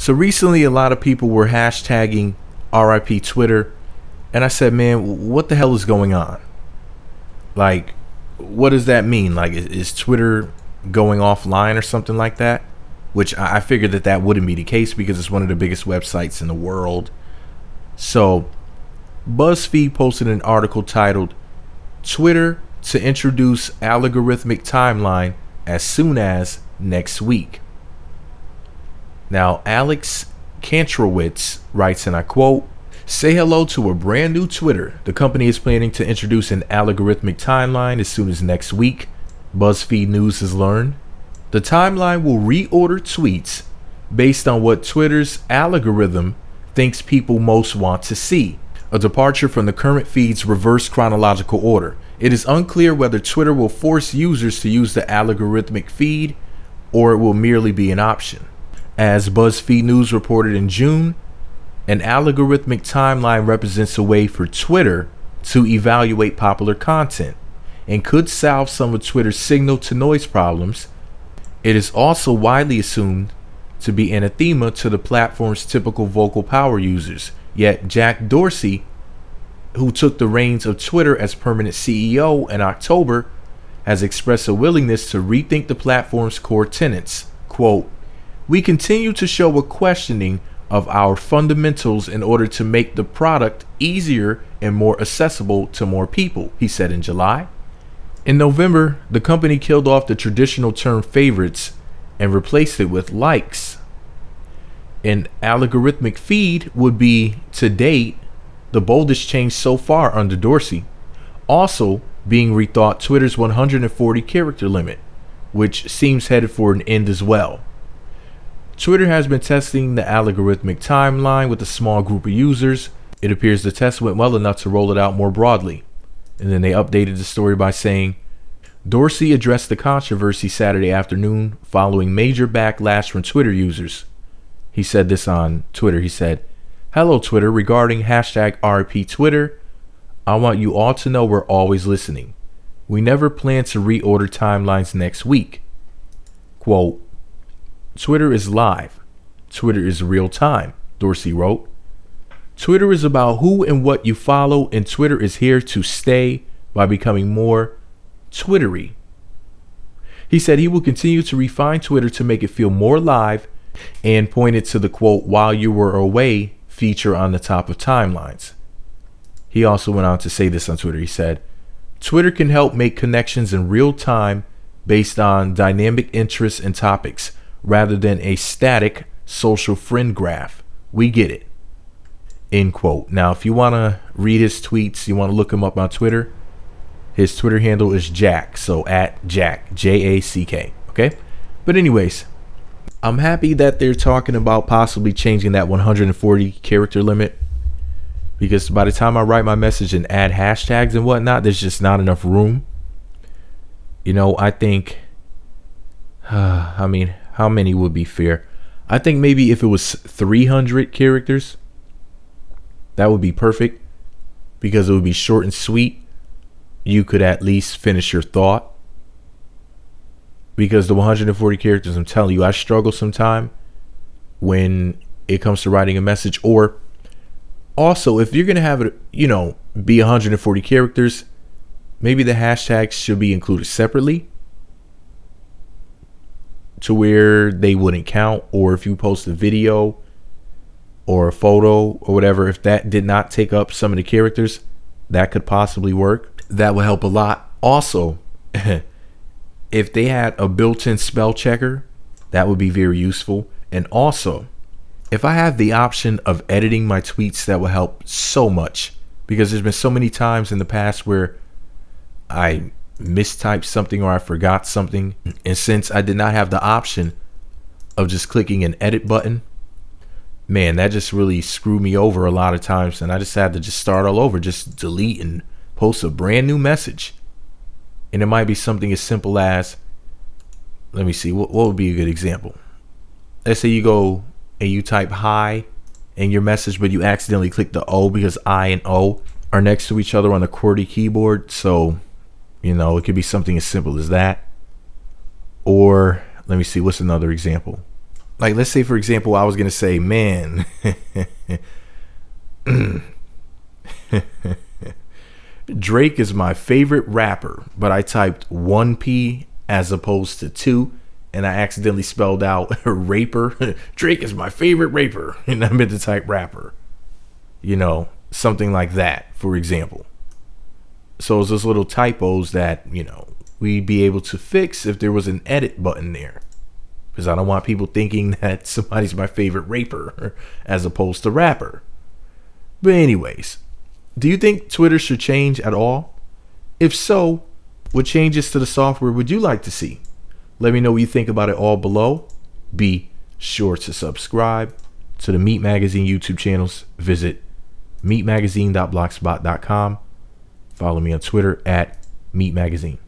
So recently, a lot of people were hashtagging RIP Twitter, and I said, man, what the hell is going on? Like, what does that mean? Like, is Twitter going offline or something like that? Which I figured that wouldn't be the case because it's one of the biggest websites in the world. So BuzzFeed posted an article titled Twitter to introduce Algorithmic Timeline as soon as next week. Now, Alex Kantrowitz writes, and I quote, "Say hello to a brand new Twitter. The company is planning to introduce an algorithmic timeline as soon as next week," BuzzFeed News has learned. The timeline will reorder tweets based on what Twitter's algorithm thinks people most want to see, a departure from the current feed's reverse chronological order. It is unclear whether Twitter will force users to use the algorithmic feed or it will merely be an option. As BuzzFeed News reported in June, an algorithmic timeline represents a way for Twitter to evaluate popular content and could solve some of Twitter's signal-to-noise problems. It is also widely assumed to be anathema to the platform's typical vocal power users. Yet Jack Dorsey, who took the reins of Twitter as permanent CEO in October, has expressed a willingness to rethink the platform's core tenets. Quote, "We continue to show a questioning of our fundamentals in order to make the product easier and more accessible to more people," he said in July. In November, the company killed off the traditional term favorites and replaced it with likes. An algorithmic feed would be, to date, the boldest change so far under Dorsey. Also being rethought, Twitter's 140 character limit, which seems headed for an end as well. Twitter has been testing the algorithmic timeline with a small group of users. It appears the test went well enough to roll it out more broadly. And then they updated the story by saying, Dorsey addressed the controversy Saturday afternoon following major backlash from Twitter users. He said this on Twitter. He said, "Hello, Twitter. Regarding hashtag RP Twitter, I want you all to know we're always listening. We never plan to reorder timelines next week." Quote, "Twitter is live. Twitter is real time," Dorsey wrote. "Twitter is about who and what you follow, and Twitter is here to stay by becoming more Twittery." He said he will continue to refine Twitter to make it feel more live and pointed to the quote, "while you were away" feature on the top of timelines. He also went on to say this on Twitter. He said, "Twitter can help make connections in real time based on dynamic interests and topics rather than a static social friend graph. We get it." End quote. Now, if you want to read his tweets, you want to look him up on Twitter, his Twitter handle is Jack. So at Jack, Jack. Okay. But anyways, I'm happy that they're talking about possibly changing that 140 character limit, because by the time I write my message and add hashtags and whatnot, there's just not enough room. You know, I think, I mean, how many would be fair? I think maybe if it was 300 characters, that would be perfect, because it would be short and sweet. You could at least finish your thought. Because the 140 characters, I'm telling you, I struggle sometime when it comes to writing a message. Or also, if you're going to have it, be 140 characters, maybe the hashtags should be included separately to where they wouldn't count. Or if you post a video or a photo or whatever, if that did not take up some of the characters, that could possibly work. That would help a lot. Also, if they had a built-in spell checker, that would be very useful. And also, if I have the option of editing my tweets, that will help so much, because there's been so many times in the past where I mistyped something or I forgot something. And since I did not have the option of just clicking an edit button, man, that just really screwed me over a lot of times. And I just had to just start all over, just delete and post a brand new message. And it might be something as simple as, let me see, what would be a good example? Let's say you go and you type hi in your message, but you accidentally click the O because I and O are next to each other on the QWERTY keyboard. So, it could be something as simple as that. Or let me see, what's another example? Like, let's say, for example, I was going to say, man, Drake is my favorite rapper, but I typed 1P as opposed to 2, and I accidentally spelled out raper. Drake is my favorite raper, and I meant to type rapper. You know, something like that, for example. So it's those little typos that, you know, we'd be able to fix if there was an edit button there. Because I don't want people thinking that somebody's my favorite raper as opposed to rapper. But anyways, do you think Twitter should change at all? If so, what changes to the software would you like to see? Let me know what you think about it all below. Be sure to subscribe to the Meat Magazine YouTube channels. Visit meatmagazine.blogspot.com. Follow me on Twitter at Meat Magazine.